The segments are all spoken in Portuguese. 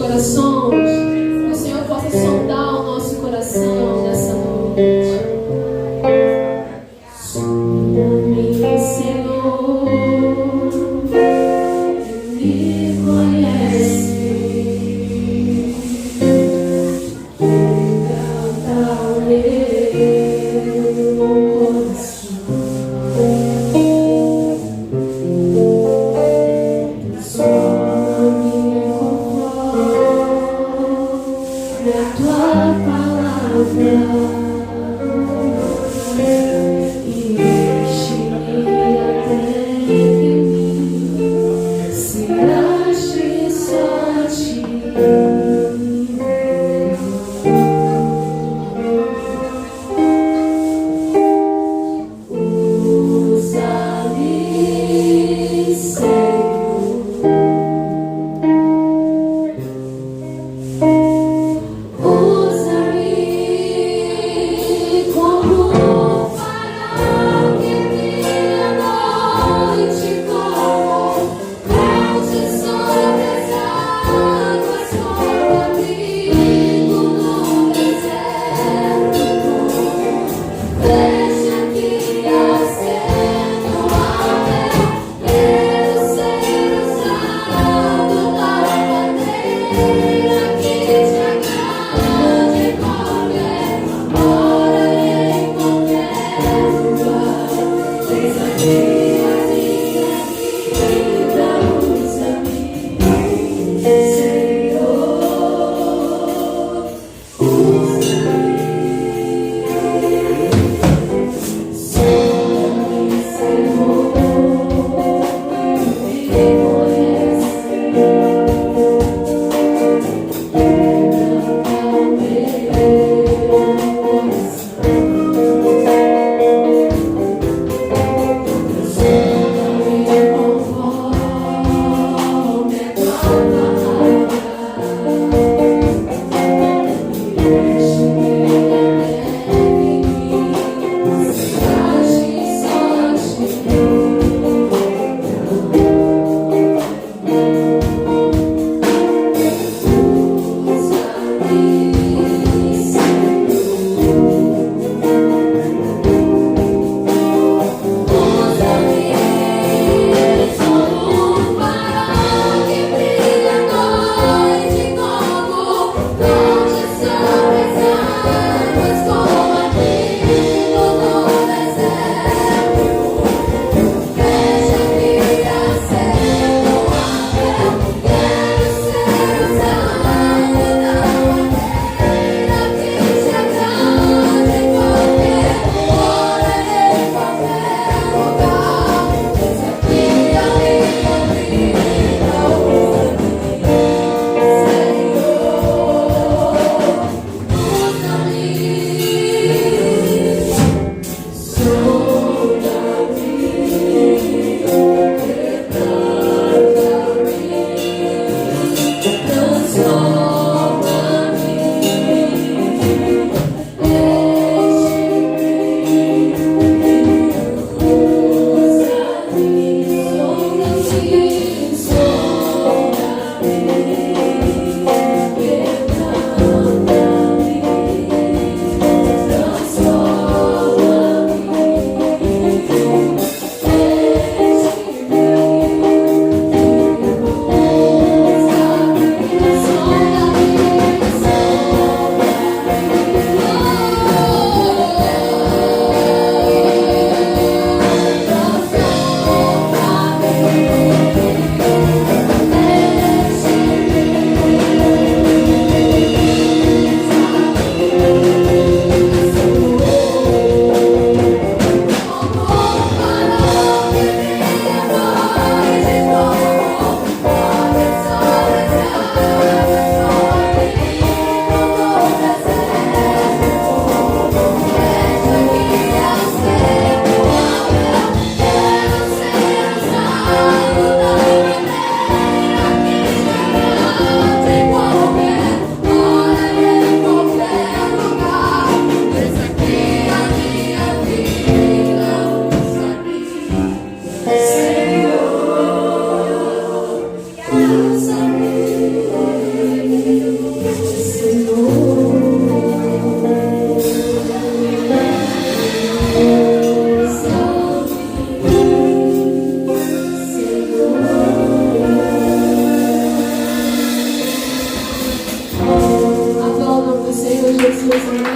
corações, que o Senhor possa sondar o nosso coração nessa noite. Sonda-me, Senhor, me conhece. Amor.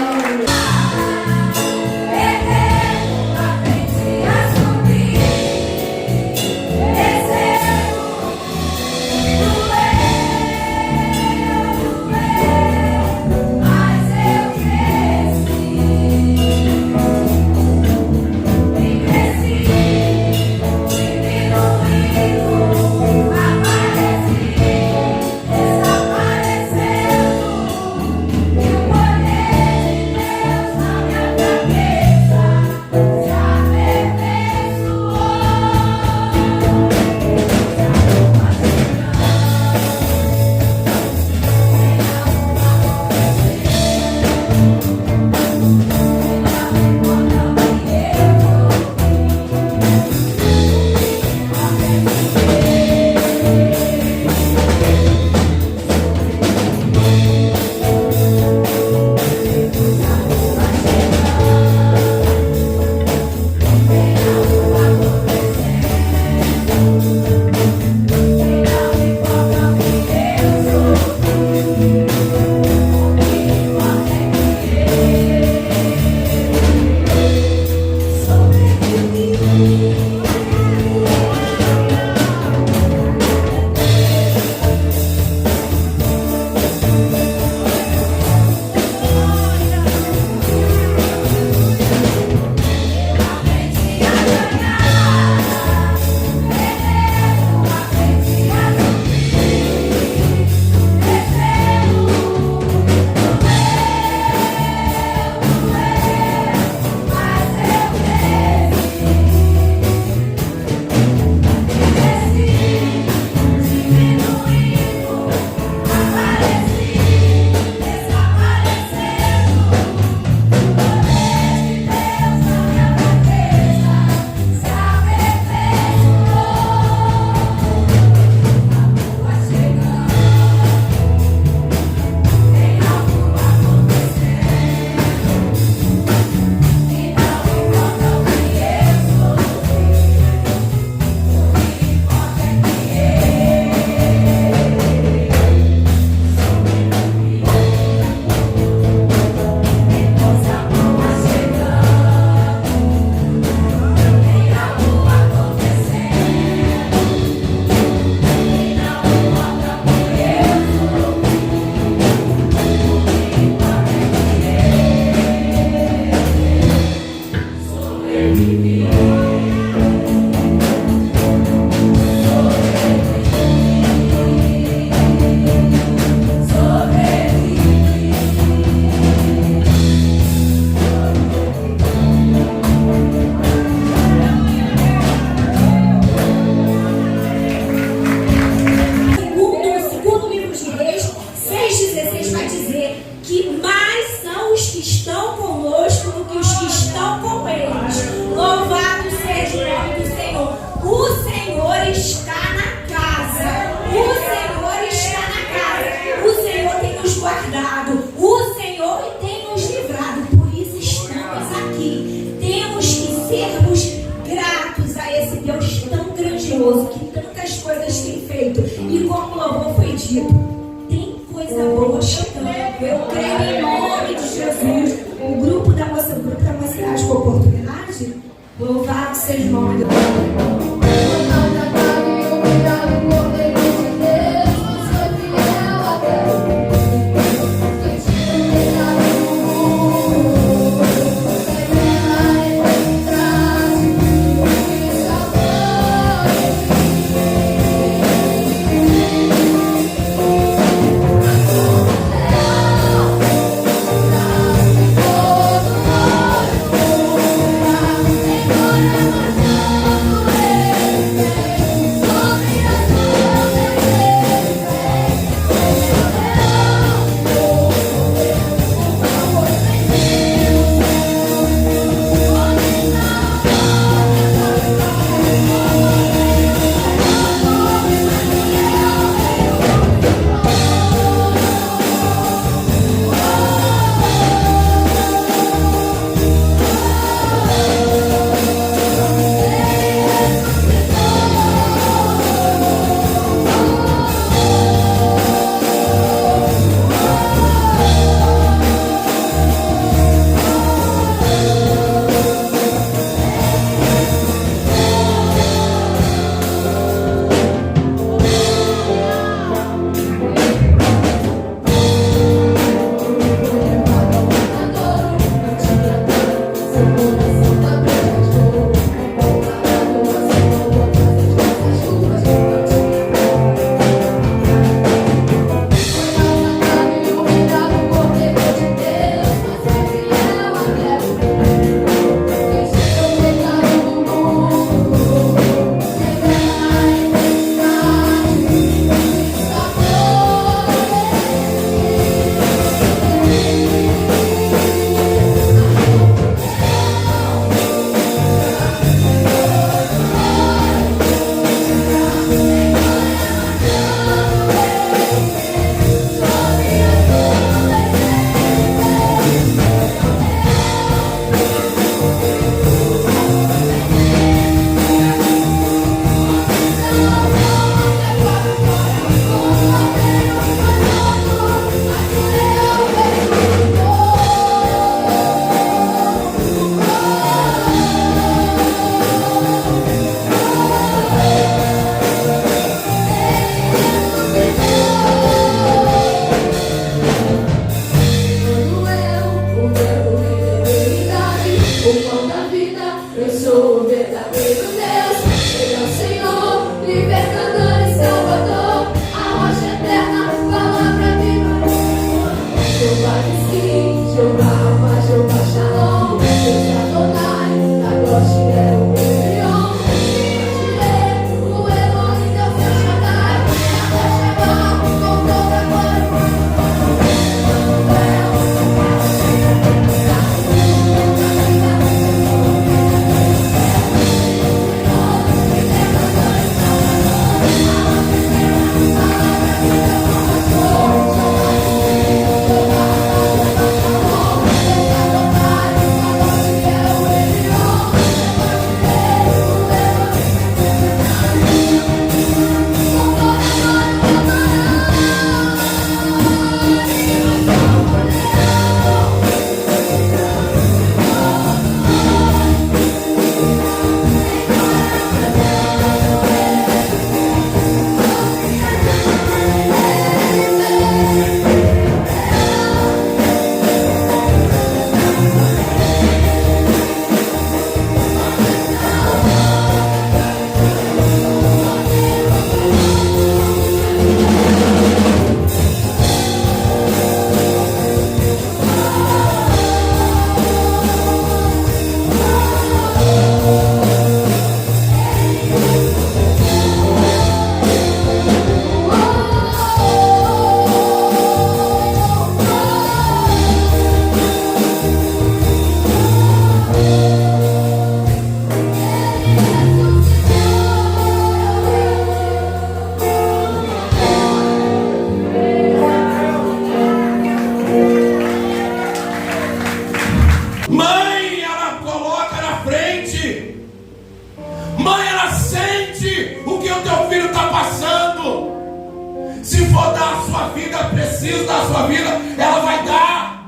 sua vida precisa da sua vida, ela vai dar,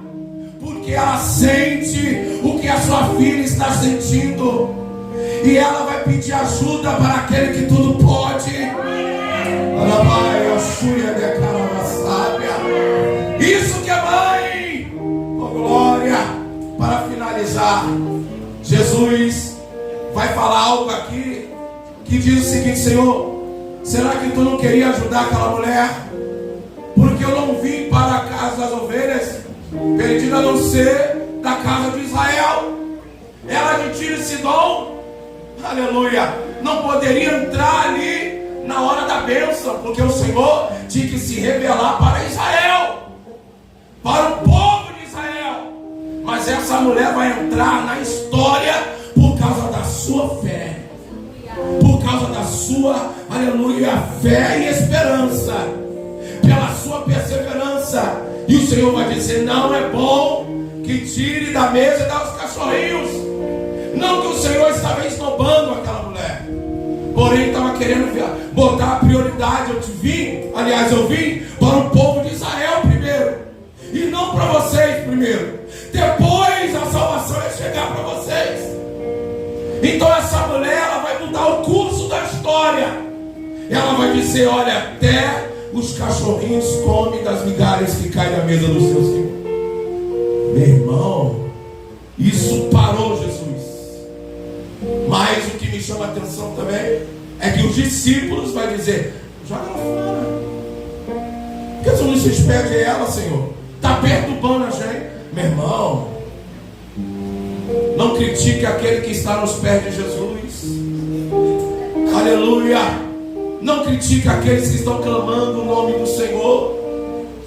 porque ela sente o que a sua filha está sentindo, e ela vai pedir ajuda para aquele que tudo pode. Isso que é mãe. Oh, glória. Para finalizar, Jesus vai falar algo aqui que diz o seguinte: Senhor, será que tu não queria ajudar aquela mulher? Porque eu não vim para a casa das ovelhas perdida, a não ser da casa de Israel. Ela de Tiro e Sidom, aleluia, não poderia entrar ali na hora da bênção, porque o Senhor tinha que se revelar para Israel, para o povo de Israel. Mas essa mulher vai entrar na história por causa da sua fé, por causa da sua, aleluia, fé e esperança, pela sua perseverança. E o Senhor vai dizer: não é bom que tire da mesa e dá aos cachorrinhos. Não que o Senhor estava esnobando aquela mulher, porém estava querendo botar a prioridade. Eu vim para o povo de Israel primeiro, e não para vocês primeiro. Depois a salvação vai chegar para vocês. Então essa mulher, ela vai mudar o curso da história. Ela vai dizer: olha, até os cachorrinhos comem das migalhas que caem na mesa dos seus filhos. Meu irmão, isso parou Jesus. Mas o que me chama a atenção também é que os discípulos vão dizer: joga ela fora. Por que você não se despede ela, Senhor? Está perturbando a gente. Meu irmão, não critique aquele que está nos pés de Jesus. Aleluia. Não critique aqueles que estão clamando o nome do Senhor.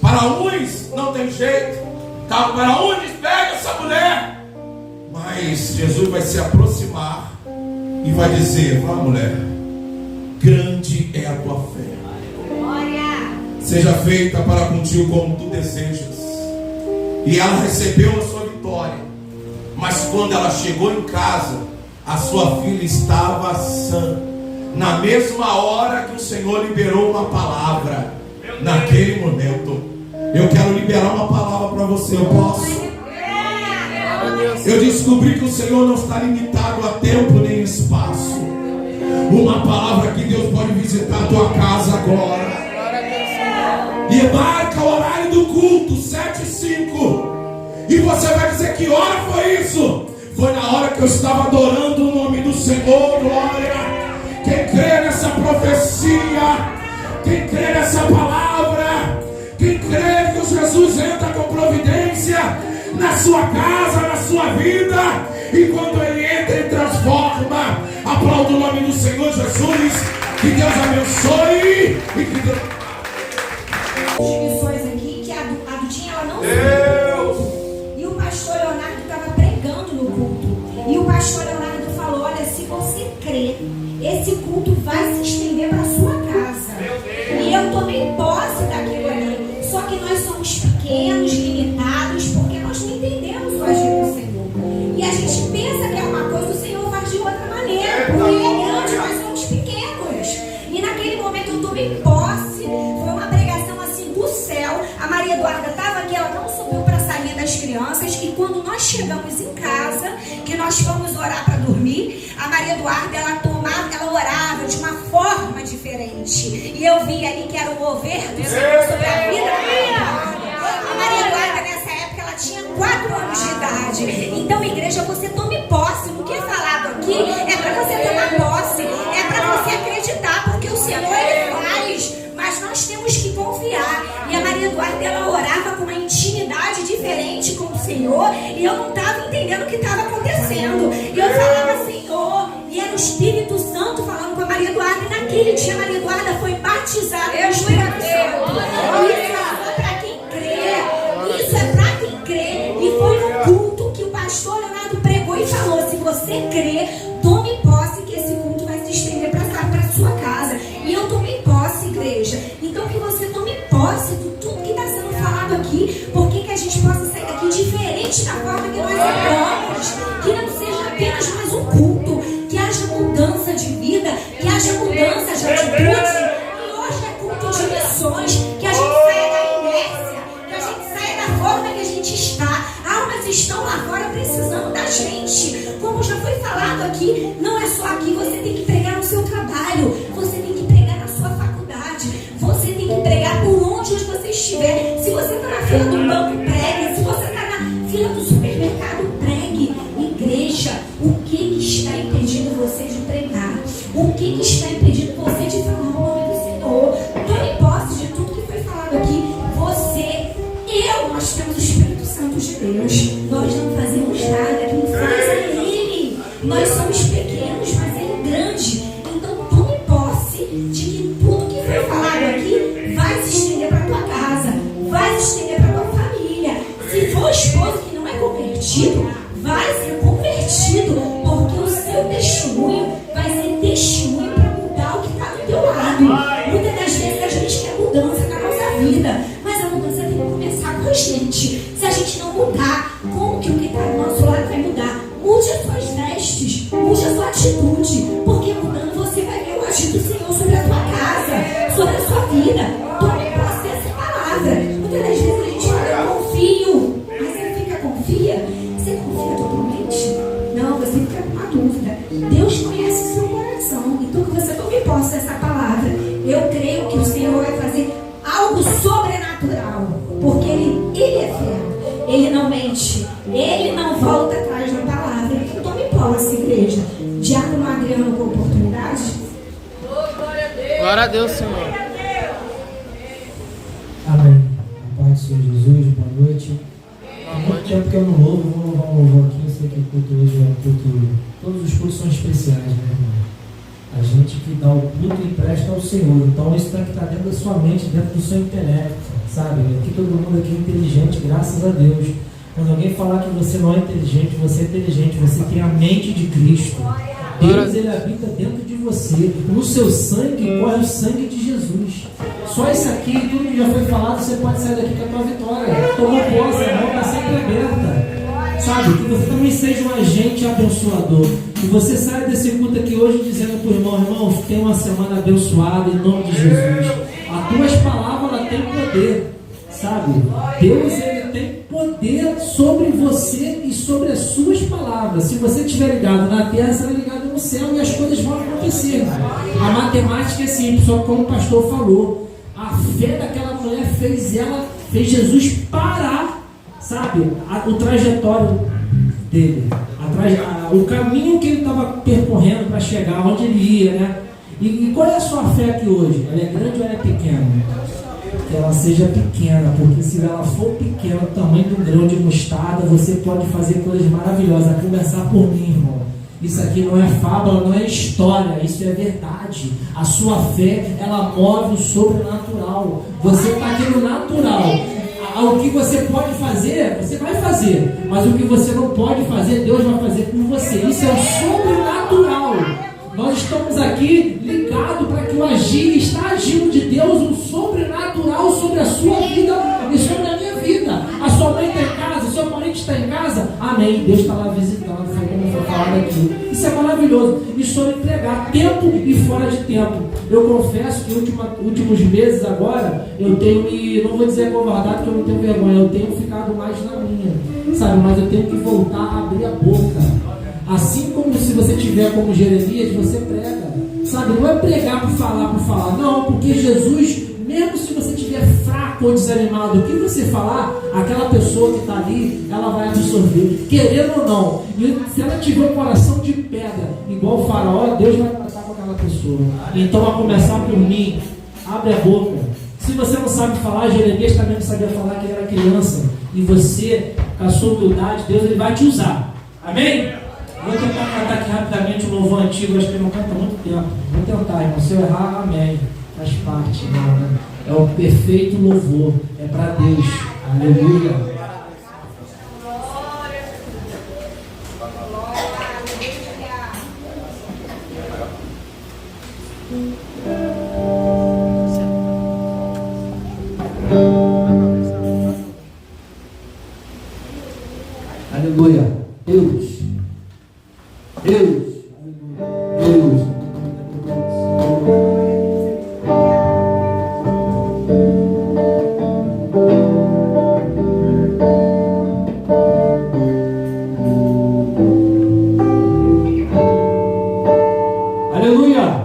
Para uns não tem jeito, tá? Para uns despede essa mulher. Mas Jesus vai se aproximar e vai dizer: vá, mulher, grande é a tua fé. Seja feita para contigo como tu desejas. E ela recebeu a sua vitória. Mas quando ela chegou em casa, a sua filha estava sã. Na mesma hora que o Senhor liberou uma palavra, naquele momento, eu quero liberar uma palavra para você. Eu posso? Eu descobri que o Senhor não está limitado a tempo nem espaço. Uma palavra que Deus pode visitar a tua casa agora. E marca o horário do culto, 7h05. E você vai dizer: que hora foi isso? Foi na hora que eu estava adorando o nome do Senhor. Glória. Quem crê nessa profecia, quem crê nessa palavra, quem crê que o Jesus entra com providência na sua casa, na sua vida, e quando Ele entra, Ele transforma. Aplauda o nome do Senhor Jesus. Que Deus abençoe e que Deus... Missões aqui, que a Dudinha, ela não Deus. E o pastor Leonardo estava pregando no culto, e o pastor Leonardo falou: olha, se você crê, esse culto vai se estender para a sua casa. E eu tomei posse daquilo ali. Só que nós somos pequenos, limitados, porque nós não entendemos o agir do Senhor. E a gente pensa que é uma coisa, o Senhor faz de outra maneira, porque Ele é grande, nós somos pequenos. E naquele momento eu tomei posse. Foi uma pregação assim do céu. A Maria Eduarda estava aqui, ela não subiu para a salinha das crianças. E quando nós chegamos em casa, que nós fomos orar para dormir, a Maria Eduarda, ela orava de uma forma diferente. E eu vi ali que era o mover do Senhor sobre a vida da Maria Eduarda. A Maria Eduarda, nessa época, ela tinha 4 anos de idade. Então, igreja, você tome posse. No que é falado aqui é para você tomar posse, é para você acreditar, porque o Senhor, Ele faz. Mas nós temos que confiar. E a Maria Eduarda, ela orava com uma intimidade diferente com o Senhor, e eu não estava entendendo o que estava acontecendo. E eu falava: Senhor, e era o Espírito Santo falando com a Maria Eduarda. E naquele dia a Maria Eduarda foi batizada no Espírito Santo. Isso é para quem crê. Isso é para quem crê. E foi no culto que o pastor Leonardo pregou e falou: se você crê, tome posse, que esse culto vai se estender para a sua casa. E eu tomei posse, igreja. Então que você tome posse de tudo que está sendo falado aqui, porque que a gente possa sair daqui diferente da forma que nós entramos. Que não seja apenas mais um culto, que haja mudança de vida, que haja mudança de atitude. E hoje é culto de missões, que a gente saia estiver. Se você está na fila do banco, pregue. Se você está na fila do supermercado, pregue. Igreja, o que está impedindo você de pregar? O que está impedindo você de falar o nome do Senhor? Tome posse de tudo que foi falado aqui. Nós temos o Espírito Santo de Deus. Nós não fazemos nada, quem faz é Ele. Nós somos pequenos, mas Ele é grande. Então tome posse de que tudo que foi falado aqui vai se estender para a tua casa, vai se estender para a tua família. Se for esposo que não é convertido, vai ser convertido, porque o seu testemunho vai ser testemunho para mudar o que está do teu lado. Muitas das vezes a gente quer mudança na nossa vida, mas a mudança tem que começar com a gente. Se a gente não mudar, como que o que está do nosso lado vai mudar? Mude as suas vestes, mude a sua atitude, porque mudando você vai ver o agir do Senhor sobre a tua casa, sobre a sua vida. Tome posse dessa palavra. Muitas das vezes a gente fala, eu confio, mas você confia? Você confia totalmente? Não, você fica com uma dúvida. Deus conhece o seu coração, então que você tome posse dessa palavra. Eu creio que o Senhor vai fazer algo sobrenatural, porque Ele é fiel, Ele não mente, Ele não volta atrás da palavra. Então tome posse, igreja. Diácono Adriano, com oportunidade. Glória a Deus, Senhor. Amém. A paz do Senhor Jesus, boa noite. Há muito tempo que eu não louvo, vou louvar um louvor aqui. Eu sei que o culto hoje é um culto. Todos os cultos são especiais, né, irmão? A gente que dá o culto e presta ao Senhor. Então isso tem que estar dentro da sua mente, dentro do seu intelecto, sabe? Aqui todo mundo aqui é inteligente, graças a Deus. Quando alguém falar que você não é inteligente, você é inteligente, você tem a mente de Cristo. Deus, Ele habita dentro de você. No seu sangue corre o sangue de Jesus. Só isso aqui, tudo que já foi falado, você pode sair daqui com a tua vitória. Tomou posse, a mão está sempre aberta. Sabe, que você também seja um agente abençoador. Que você saia desse culto aqui hoje dizendo para o irmão, irmãos, tenha uma semana abençoada em nome de Jesus. As tuas palavras, ela tem poder. Sabe, Deus, Ele tem poder sobre você e sobre as suas palavras. Se você estiver ligado na terra, será ligado no céu e as coisas vão acontecer. A matemática é simples, só como o pastor falou. A fé daquela mulher fez Jesus parar, sabe, o trajetório dele, o caminho que ele estava percorrendo para chegar onde ele ia, né? E qual é a sua fé aqui hoje? Ela é grande ou ela é pequena? Que ela seja pequena, porque se ela for pequena, o tamanho de um grão de mostarda, você pode fazer coisas maravilhosas. A começar por mim, irmão. Isso aqui não é fábula, não é história, isso é verdade. A sua fé, ela move o sobrenatural. Você está aqui no natural. O que você pode fazer, você vai fazer. Mas o que você não pode fazer, Deus vai fazer por você. Isso é o sobrenatural. Nós estamos aqui ligados para que o agir, está agindo de Deus, um sobrenatural sobre a sua vida e sobre a minha vida. A sua mãe está em casa, o seu parente está em casa, amém. Deus está lá visitando, foi como foi falado aqui. Isso é maravilhoso. E sobre pregar tempo e fora de tempo. Eu confesso que nos últimos meses agora, eu tenho me, não vou dizer acovardado, porque eu não tenho vergonha, eu tenho ficado mais na minha, sabe? Mas eu tenho que voltar a abrir a boca. Assim como se você tiver como Jeremias, você prega, sabe? Não é pregar por falar, não, porque Jesus, mesmo se você estiver fraco ou desanimado, o que você falar, aquela pessoa que está ali, ela vai absorver, querendo ou não. E se ela tiver um coração de pedra, igual o faraó, Deus vai tratar com aquela pessoa. Então, a começar por mim, abre a boca. Se você não sabe falar, Jeremias também não sabia falar que ele era criança, e você, com a sua humildade, Deus, ele vai te usar. Amém? Vou tentar cantar aqui rapidamente um louvor antigo, acho que ele não canta há muito tempo. Vou tentar, irmão. Se eu errar, amém. Faz parte, irmão, né? É o perfeito louvor. É para Deus. Aleluia. Aleluia. Deus. Aleluia.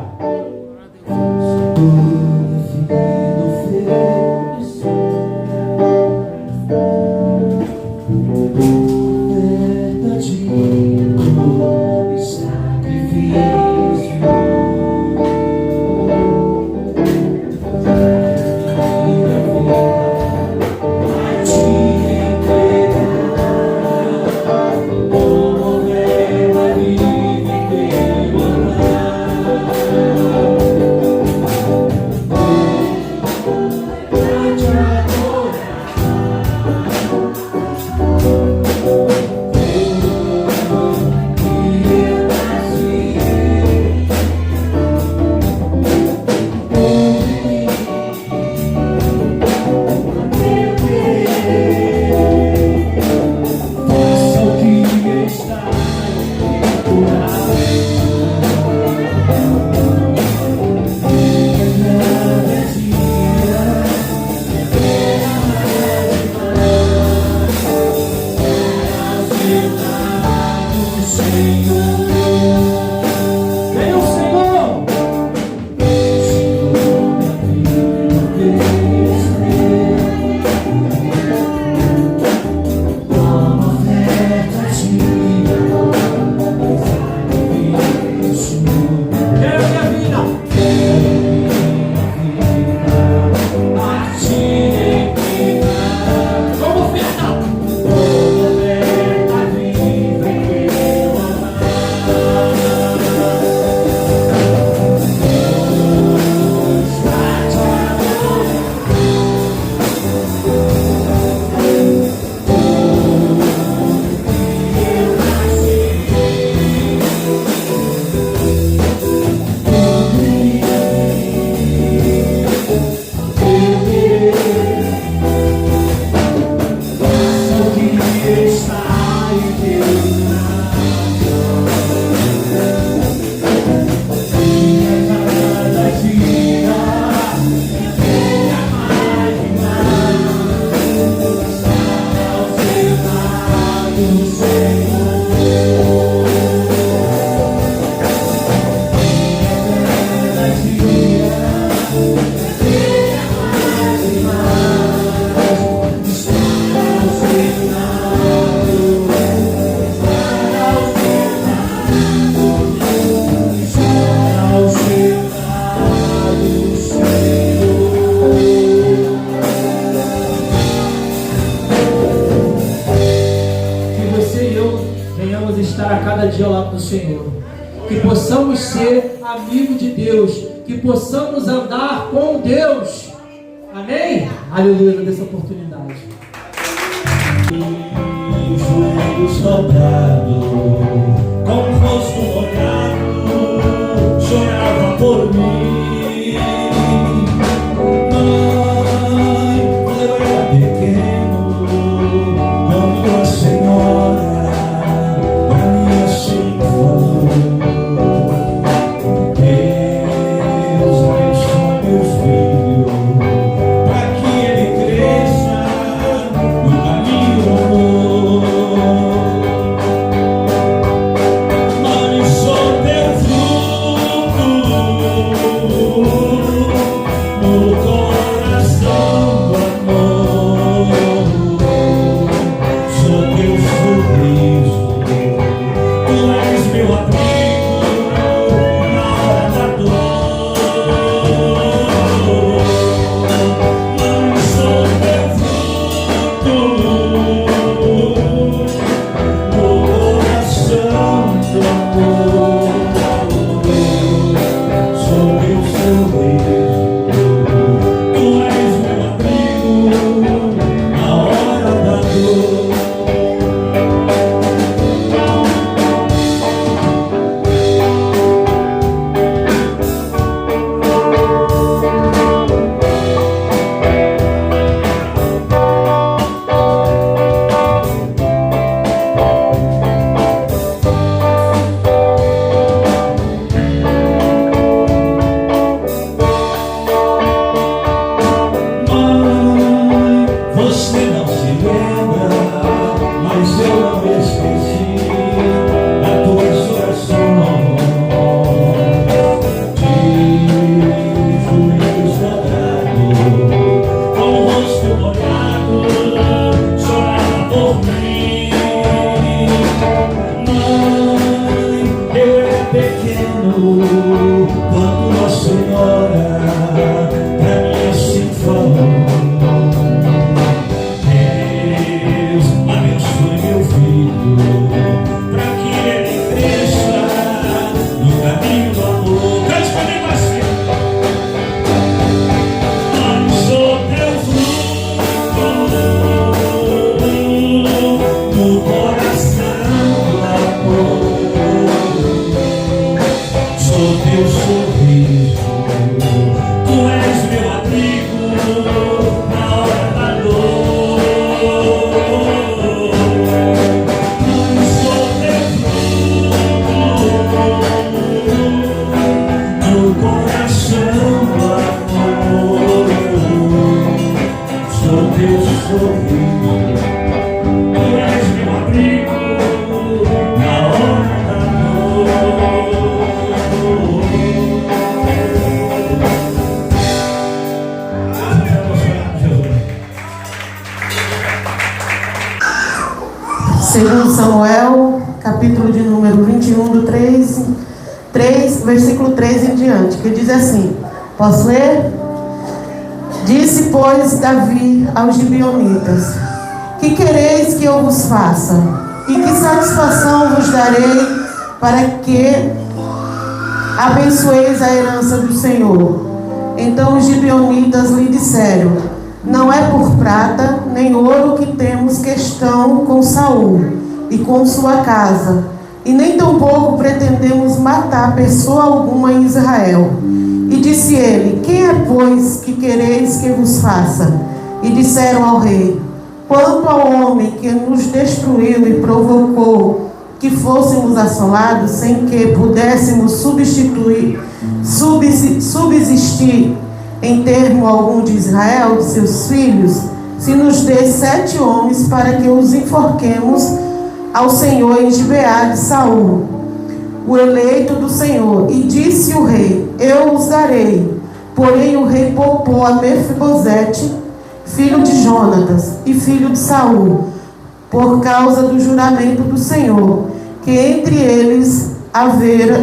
estar a cada dia ao lado do Senhor. Que possamos ser amigos de Deus. Que possamos andar com Deus. Amém? Aleluia, dessa oportunidade. Joelhos dobrados, com o rosto molhado, chorava por mim. Mãe, quando eu era pequeno, quando a Senhora pra mim assim falou: Deus abençoe meu filho, para que ele cresça no caminho do amor. Mãe, sou teu fruto no coração do amor. Sou teu sorriso, tu és meu abrigo na hora da dor. Mãe, sou teu fruto no coração do amor. Sou teu sorriso, tu és meu abrigo na hora da dor. Mãe, você não se lembra, mas eu não esqueci das tuas orações. De joelhos dobrados, com o rosto molhado, chorava por mim. Mãe, eu era pequeno quando a Senhora pra mim assim falou: Deus abençoe meu filho, pra que ele cresça no caminho do amor. Cante comigo assim. Mãe, sou teu fruto no coração do amor. Sou teu sorriso, tu és meu abrigo na hora da dor. Mãe, sou teu fruto no coração do amor. Sou teu sorriso, tu és meu abrigo na hora da dor. Segundo Samuel, capítulo de número 21, do 3, versículo 3 em diante, que diz assim: posso ler? Disse, pois, Davi aos gibeonitas: que quereis que eu vos faça? E que satisfação vos darei para que abençoeis a herança do Senhor? Então os gibeonitas lhe disseram: não é por prata nem ouro que temos questão com Saul e com sua casa, e nem tampouco pretendemos matar pessoa alguma em Israel. E disse ele: quem é, pois, que quereis que vos faça? E disseram ao rei: quanto ao homem que nos destruiu e provocou que fôssemos assolados, sem que pudéssemos subsistir em termo algum de Israel, de seus filhos, se nos dê 7 homens para que os enforquemos ao Senhor em Gibeá de Saul, o eleito do Senhor. E disse o rei: eu os darei. Porém o rei poupou a Mefibosete, filho de Jonatas e filho de Saul, por causa do juramento do Senhor, que entre eles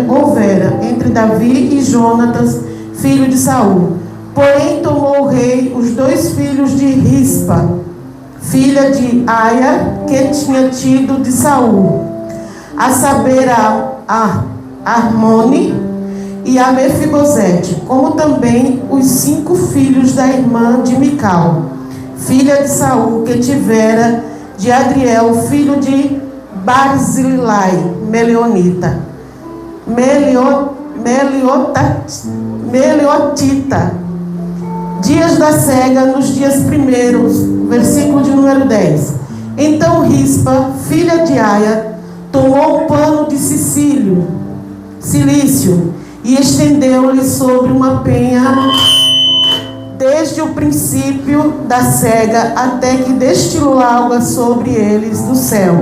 houvera entre Davi e Jonatas, filho de Saul. Porém tomou o rei os 2 filhos de Rispa, filha de Aia, que tinha tido de Saul, a saber a Armone e a Mefibosete, como também os 5 filhos da irmã de Mical, filha de Saul, que tivera de Adriel, filho de Barzilai, Meliotita, dias da cega, nos dias primeiros, versículo de número 10. Então Rispa, filha de Aia, tomou um pano de silício e estendeu-lhe sobre uma penha desde o princípio da cega até que destilou água sobre eles do céu,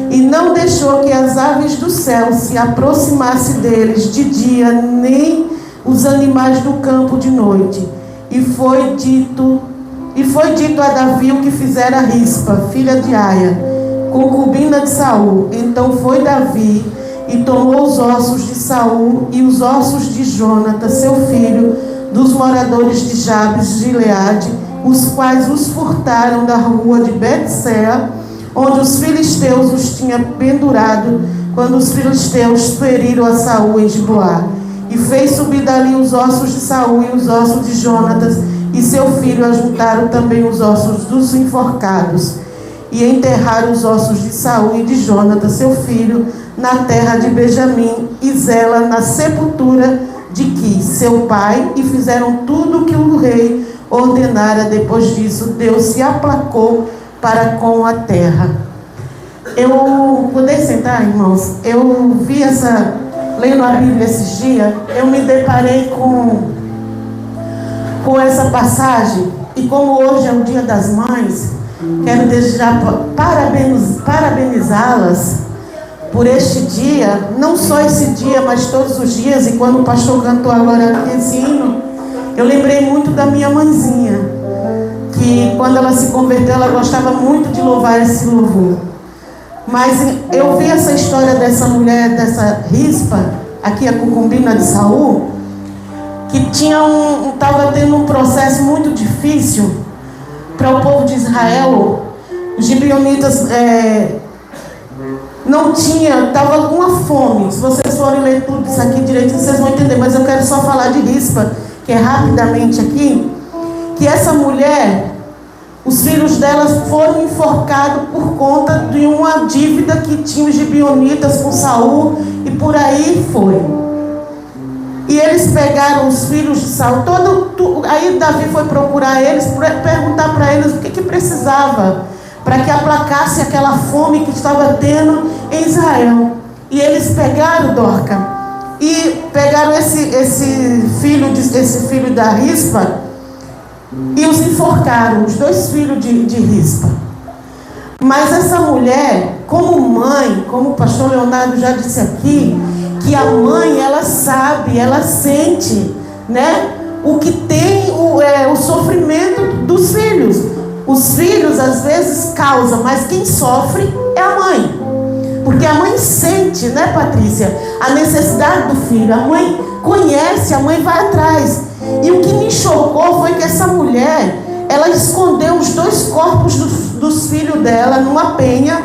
e não deixou que as aves do céu se aproximassem deles de dia, nem os animais do campo de noite. E foi dito a Davi o que fizera Rispa, filha de Aia, concubina de Saul. Então foi Davi e tomou os ossos de Saul e os ossos de Jonatas, seu filho, dos moradores de Jabes de Gileade, os quais os furtaram da rua de Betsea, onde os filisteus os tinham pendurado, quando os filisteus feriram a Saul em Giboá. E fez subir dali os ossos de Saul e os ossos de Jonatas, e seu filho ajuntaram também os ossos dos enforcados, e enterraram os ossos de Saul e de Jonatas, seu filho, na terra de Benjamim, e Zela na sepultura de Quis, seu pai, e fizeram tudo o que o rei ordenara. Depois disso, Deus se aplacou para com a terra. Poder sentar, irmãos? Eu vi lendo a Bíblia esses dias, eu me deparei com essa passagem, e como hoje é o Dia das Mães, quero desde já parabenizá-las por este dia, não só esse dia, mas todos os dias. E quando o pastor cantou agora esse hino, eu lembrei muito da minha mãezinha, que quando ela se converteu, ela gostava muito de louvar esse louvor. Mas eu vi essa história dessa mulher, dessa Rispa, aqui a concubina de Saul, que estava tendo um processo muito difícil para o povo de Israel. Os gibeonitas não tinha, estava com uma fome. Se vocês forem ler tudo isso aqui direito, vocês vão entender, mas eu quero só falar de Rispa, que é rapidamente aqui, que essa mulher, os filhos dela foram enforcados por conta de uma dívida que tinha os gibeonitas com Saul, e por aí foi. E eles pegaram os filhos de Saul, aí Davi foi procurar eles, perguntar para eles o que precisava para que aplacasse aquela fome que estava tendo em Israel. E eles pegaram Dorca e pegaram esse filho da Rispa e os enforcaram, os 2 filhos de Rispa. Mas essa mulher, como mãe, como o pastor Leonardo já disse aqui, que a mãe, ela sabe, ela sente, né, o que tem o sofrimento dos filhos. Os filhos às vezes causam, mas quem sofre é a mãe. Porque a mãe sente, né, Patrícia, a necessidade do filho. A mãe conhece, a mãe vai atrás. E o que me chocou foi que essa mulher, ela escondeu os 2 corpos dos filhos dela numa penha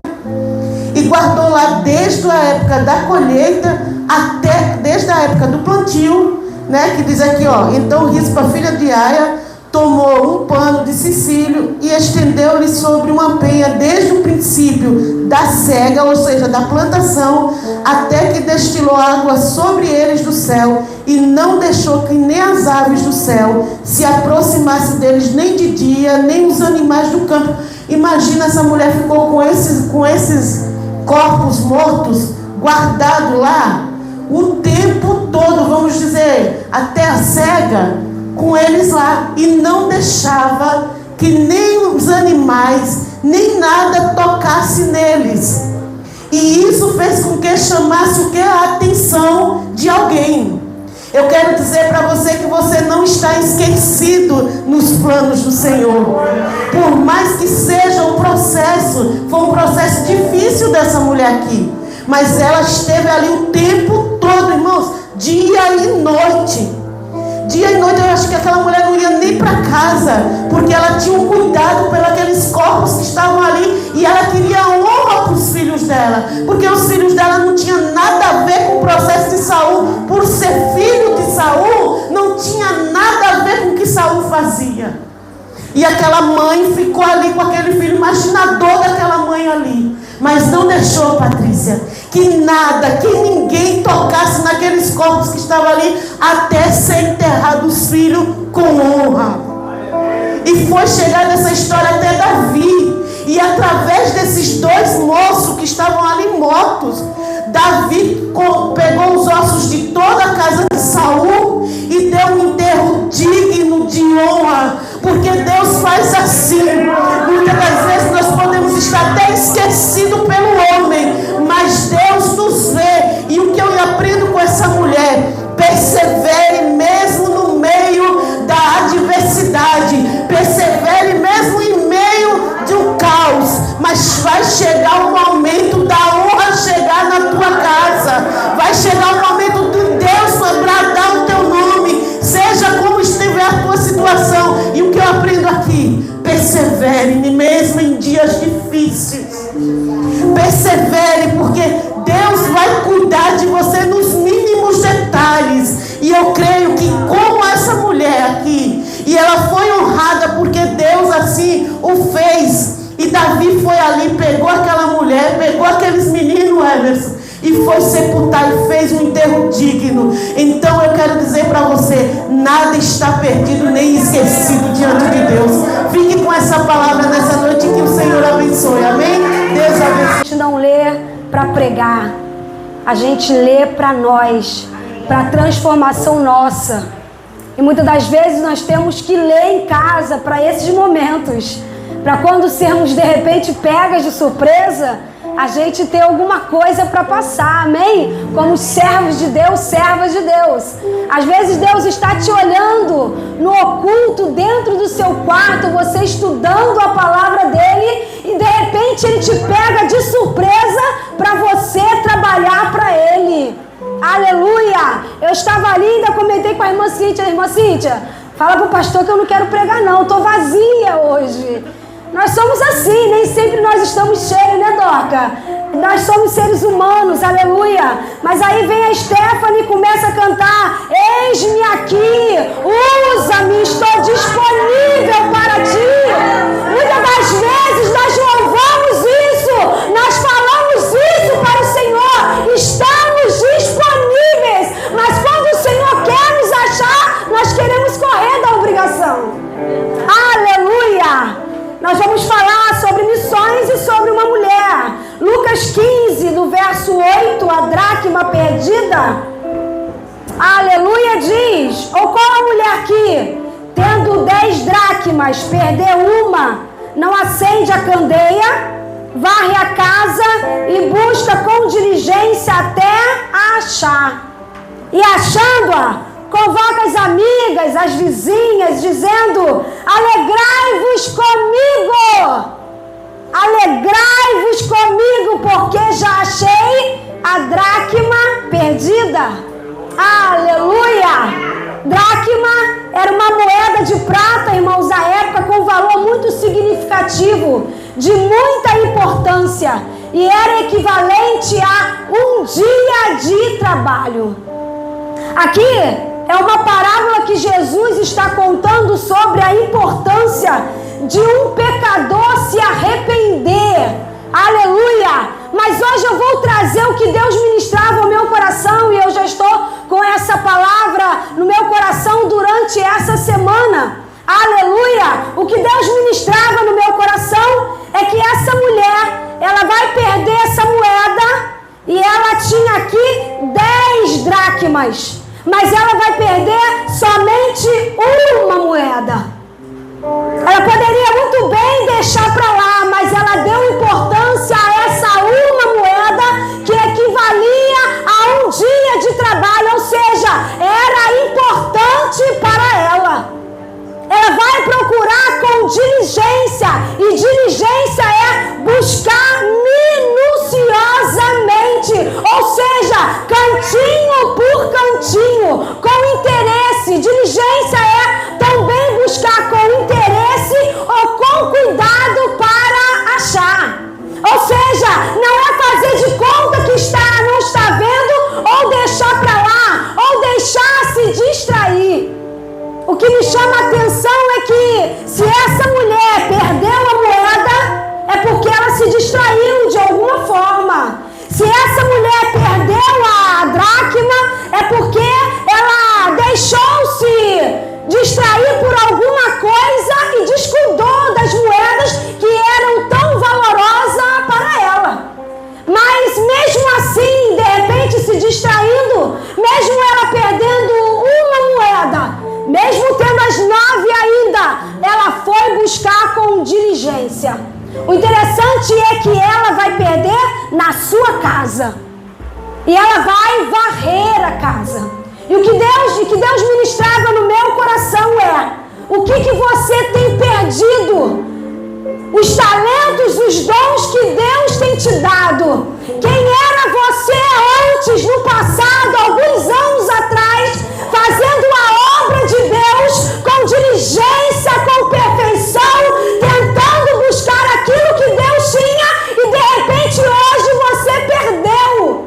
e guardou lá desde a época da colheita até, desde a época do plantio, né, que diz aqui, ó, então Rispa, filha de Aia, tomou um pano de silício e estendeu-lhe sobre uma penha desde o princípio da cega, ou seja, da plantação, até que destilou água sobre eles do céu, e não deixou que nem as aves do céu se aproximassem deles, nem de dia, nem os animais do campo. Imagina, essa mulher ficou com esses corpos mortos guardados lá o tempo todo, vamos dizer, até a cega, com eles lá, e não deixava que nem os animais, nem nada tocasse neles. E isso fez com que chamasse o que? A atenção de alguém. Eu quero dizer para você que você não está esquecido nos planos do Senhor. Por mais que seja um processo, foi um processo difícil dessa mulher aqui, mas ela esteve ali o tempo todo, irmãos, dia e noite. Dia e noite. Eu acho que aquela mulher não ia nem para casa, porque ela tinha um cuidado pelos corpos que estavam ali, e ela queria honra para os filhos dela, porque os filhos dela não tinham imagina a dor daquela mãe ali. Mas não deixou, Patrícia, que nada, que ninguém tocasse naqueles corpos que estavam ali até ser enterrado os filhos com honra. E foi chegar nessa história até Davi. E através desses dois moços que estavam ali mortos, Davi pegou os ossos de toda a casa de Saul e deu um enterro digno de honra. Porque Deus faz assim. Muitas das vezes nós podemos estar até esquecidos pelo homem, mas Deus nos vê. E o que eu aprendo com essa mulher: persevere mesmo no meio da adversidade, persevere mesmo em meio de um caos, mas vai chegar o momento da honra chegar na tua casa, vai chegar o momento de Deus bradar o teu nome, seja como estiver a tua situação. E o que eu aprendo aqui: persevere mesmo em dias difíceis, persevere, porque Deus vai cuidar de você nos mínimos detalhes. E eu creio que como essa mulher aqui, e ela foi honrada porque Deus assim o fez. E Davi foi ali, pegou aquela mulher, pegou aqueles meninos, Everson, e foi sepultar e fez um enterro digno. Então eu quero dizer para você: nada está perdido nem esquecido diante de Deus. Fique com essa palavra nessa noite, que o Senhor abençoe. Amém? Deus abençoe. A gente não lê para pregar, a gente lê para nós, para transformação nossa. E muitas das vezes nós temos que ler em casa para esses momentos, para quando sermos de repente pegas de surpresa, a gente ter alguma coisa para passar, amém? Como servos de Deus, servas de Deus. Às vezes Deus está te olhando no oculto, dentro do seu quarto, você estudando a palavra dele, e de repente ele te pega de surpresa para você trabalhar para ele. Aleluia! Eu estava ali, ainda comentei com a irmã Cíntia, fala pro pastor que eu não quero pregar não, estou vazia hoje. Nós somos assim, nem sempre nós estamos cheios, né, Doca? Nós somos seres humanos, aleluia. Mas aí vem a Stephanie e começa a cantar: eis-me aqui, usa-me, estou disponível para ti. Muitas das vezes nós louvamos isso, nós falamos isso para o Senhor, estamos disponíveis. Mas quando o Senhor quer nos achar, nós queremos correr da obrigação. Aleluia! Nós vamos falar sobre missões e sobre uma mulher. Lucas 15, no verso 8, a dracma perdida. Aleluia, diz: ou qual a mulher que, tendo 10 dracmas, perder uma, não acende a candeia, varre a casa e busca com diligência até a achar. E achando-a, convoca as amigas, as vizinhas, dizendo: alegrai-vos comigo, alegrai-vos comigo, porque já achei a dracma perdida. Aleluia! Dracma era uma moeda de prata, irmãos, da época, com valor muito significativo, de muita importância, e era equivalente a um dia de trabalho. Aqui é uma parábola que Jesus está contando sobre a importância de um pecador se arrepender. Aleluia! Mas hoje eu vou trazer o que Deus ministrava ao meu coração, e eu já estou com essa palavra no meu coração durante essa semana. Aleluia! O que Deus ministrava no meu coração é que essa mulher, ela vai perder essa moeda, e ela tinha aqui 10 dracmas. Mas ela vai perder somente uma moeda. Ela poderia muito bem deixar para lá, mas ela deu importância a essa uma moeda que equivalia a um dia de trabalho, ou seja, era importante para ela. Ela vai procurar com diligência, e diligência é buscar minuciosamente, ou seja, cantinho por cantinho, com interesse. Diligência é também buscar com interesse ou com cuidado para ela foi buscar com diligência. O interessante é que ela vai perder na sua casa. E ela vai varrer a casa. E o que Deus ministrava no meu coração é: o que você tem perdido? Os talentos, os dons que Deus tem te dado. Quem era você antes, no passado, alguns anos atrás, fazendo a obra de Deus com diligência, com perfeição, tentando buscar aquilo que Deus tinha, e de repente hoje você perdeu.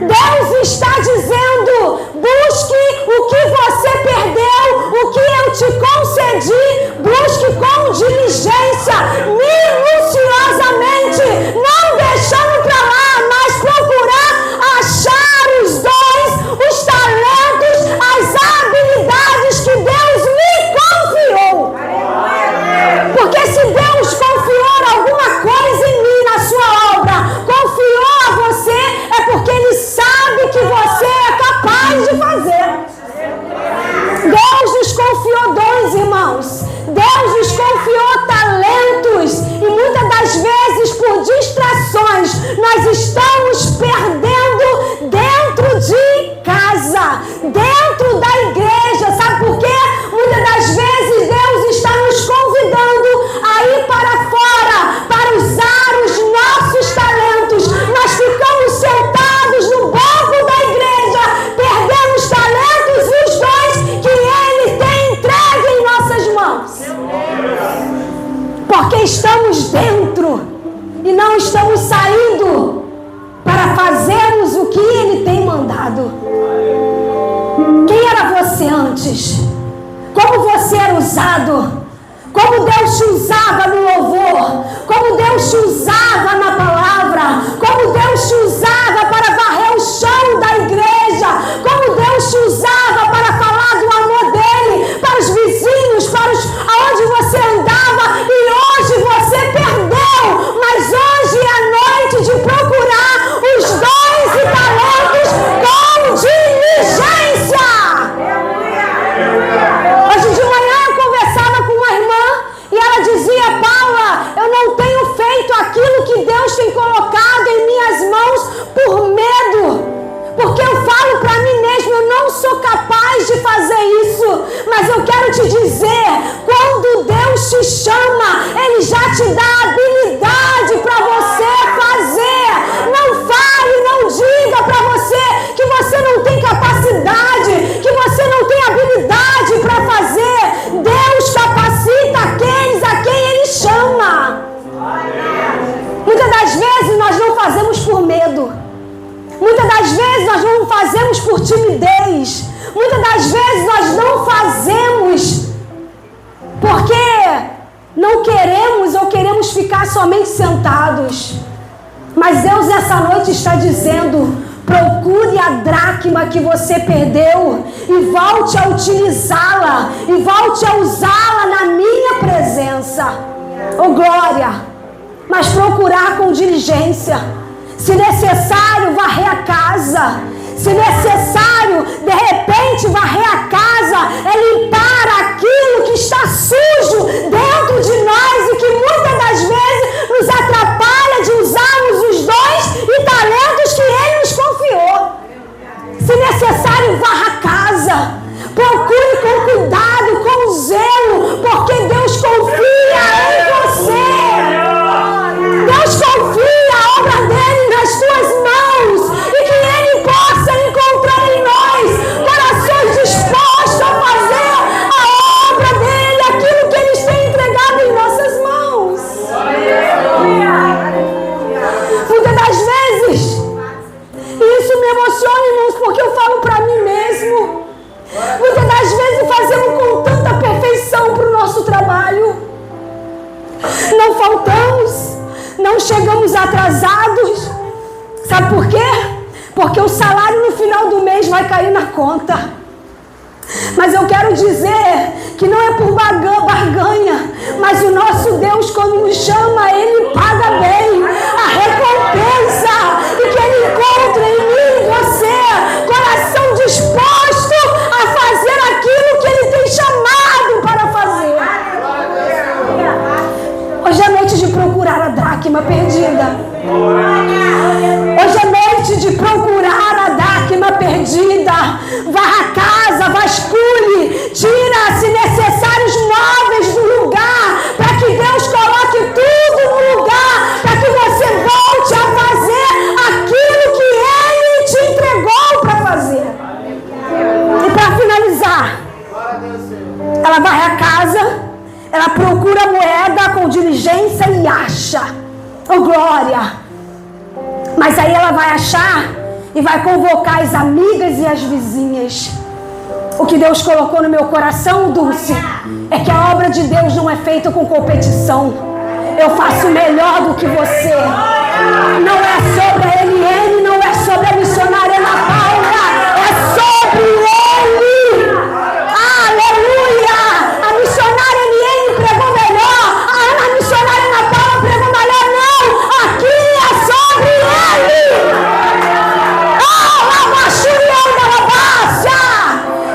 Deus está dizendo: busque o que você perdeu, o que eu te concedi, busque com diligência, minuciosamente, não deixando para lá, mas procurar achar os dons, os talentos, as habilidades que Deus me confiou. Porque se Deus confiou alguma coisa em mim, na sua obra, confiou a você, é porque Ele sabe que você é capaz de fazer. Deus nos confiou dons, irmãos. Deus nos confiou talentos. E muitas das vezes, por distrações, nós estamos perdendo dentro de casa, dentro da igreja. Sabe por quê? Muitas das vezes Deus está nos convidando a ir para fora, para usar os nossos talentos. Nós ficamos sentados no banco da igreja, perdendo os talentos e os dons que Ele tem entregue em nossas mãos. Porque estamos dentro e não estamos saindo para fazermos o que Ele tem mandado. Quem era você antes? Como você era usado? Como Deus te usava no louvor? Como Deus te usava na palavra? Como Deus te usava para varrer o chão da igreja? Como Deus te usava para falar do amor dele para os vizinhos, para aonde você andava? E hoje você perdeu, mas hoje é a noite de procurar os dons e talentos com diligência. Hoje de manhã eu conversava com uma irmã e ela dizia: Paula, eu não tenho feito aquilo que Deus tem colocado em minhas mãos por medo. Porque eu falo para mim mesmo, eu não sou capaz de fazer isso. Mas eu quero te dizer, quando Deus te chama, Ele já te dá habilidade para você fazer. Não fale, não diga para você que você não tem capacidade, que você não tem habilidade para fazer. Deus capacita aqueles a quem Ele chama. Muitas das vezes nós não fazemos por medo. Muitas das vezes nós não fazemos por timidez. Muitas das vezes nós não fazemos porque não queremos ou queremos ficar somente sentados. Mas Deus nessa noite está dizendo: procure a dracma que você perdeu e volte a utilizá-la e volte a usá-la na minha presença. Oh glória! Mas procurar com diligência. Se necessário, varrer a casa. Se necessário, de repente, varrer a casa é limpar aquilo que está sujo dentro de nós e que muitas das vezes nos atrapalha de usarmos os dons e talentos que Ele nos confiou. Se necessário, varra a casa. Procure com cuidado, com zelo, porque Deus confia em você. Deus confia a obra dele nas tuas mãos e que Ele possa encontrar em nós corações dispostos a fazer a obra dele, aquilo que Ele tem entregado em nossas mãos. Muitas das vezes, e isso me emociona, irmãos, porque eu falo para mim mesmo. Muitas das vezes fazemos com tanta perfeição para o nosso trabalho. Não faltamos, não chegamos atrasados. Sabe por quê? Porque o salário no final do mês vai cair na conta. Mas eu quero dizer que não é por barganha, mas o nosso Deus, quando nos chama, Ele paga bem a recompensa, e que Ele encontre em mim e você coração disposto a fazer aquilo que Ele tem chamado para fazer. dracma perdida. Hoje é noite de procurar a dracma perdida. Varra a casa, vasculhe, tira, se necessário, os móveis do lugar, para que Deus coloque tudo no lugar, para que você volte a fazer aquilo que Ele te entregou para fazer. E para finalizar, ela varre a casa, ela procura a moeda com diligência e acha. Oh, glória! Mas aí ela vai achar e vai convocar as amigas e as vizinhas. O que Deus colocou no meu coração, Dulce, é que a obra de Deus não é feita com competição. Eu faço melhor do que você. Não é sobre a Eliane, não é sobre a missionária Ana Paula, é sobre Ele. Aleluia! A missionária Eliane pregou melhor, a missionária Ana Paula pregou melhor. Não, aqui é sobre Ele.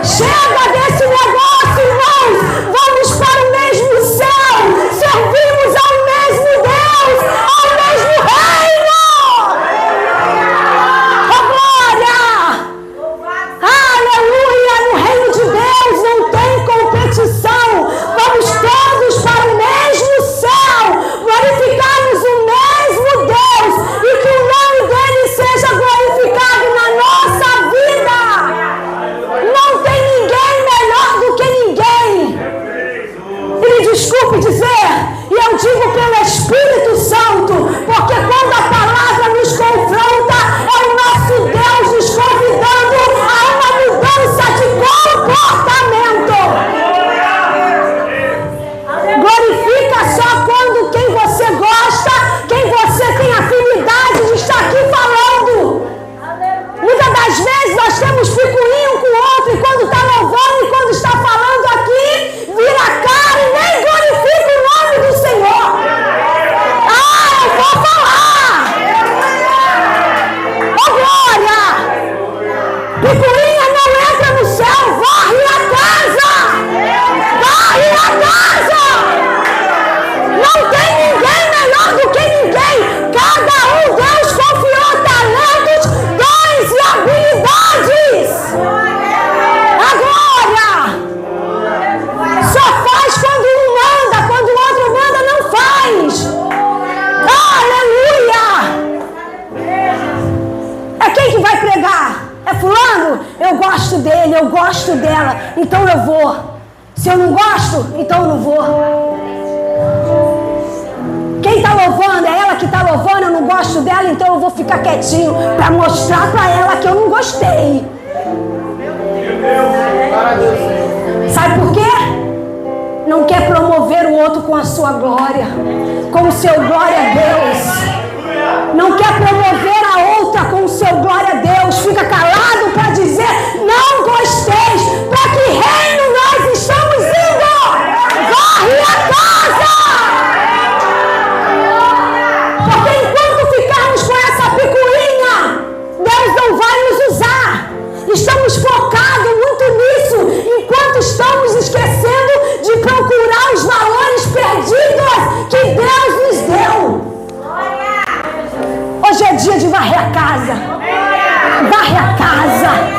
Chega desse negócio, irmãos. Vamos para o mesmo céu. Servimos ao mesmo Deus, ao mesmo reino. Oh, glória! Aleluia! No reino de Deus não tem competição. Vamos todos para o mesmo céu. Glorificarmos o mesmo Deus e que o nome dele seja glorificado na nossa vida. Não tem ninguém melhor do que ninguém. E me desculpe dizer, e eu digo pelo Espírito Santo, porque quando a palavra nos confronta, é o nosso Deus nos convidando a uma mudança de comportamento. Glorifica só quando quem você gosta, quem você tem afinidade de estar aqui falando. Muitas das vezes nós temos picuinha um com o outro, e quando está louvando e quando está falando aqui, vira a cara e nem glorifica o nome do Senhor. Ah, eu vou falar! Oh, glória! Picuinha não entra no céu, varre a casa! Varre a casa! Não tem ninguém melhor do que ninguém. Cada um Deus confiou talentos, dons e habilidades. A glória! Só faz quando um manda, quando o outro manda, não faz. Aleluia! É quem que vai pregar? É fulano? Eu gosto dele, eu gosto dela, então eu vou. Se eu não gosto, então eu não vou. Quem está louvando? É ela que está louvando, eu não gosto dela, então eu vou ficar quietinho para mostrar para ela que eu não gostei. Sabe por quê? Não quer promover o outro com a sua glória, com o seu glória a Deus. Não quer promover a outra com o seu glória a Deus. Fica calado para dizer, não gostei. Para que reino nós estamos indo? Varre a casa! Porque enquanto ficarmos com essa picuinha, Deus não vai nos usar. Estamos focados muito nisso, enquanto estamos esquecendo de procurar os valores perdidos que Deus nos deu. Hoje é dia de varrer a casa. Varre a casa.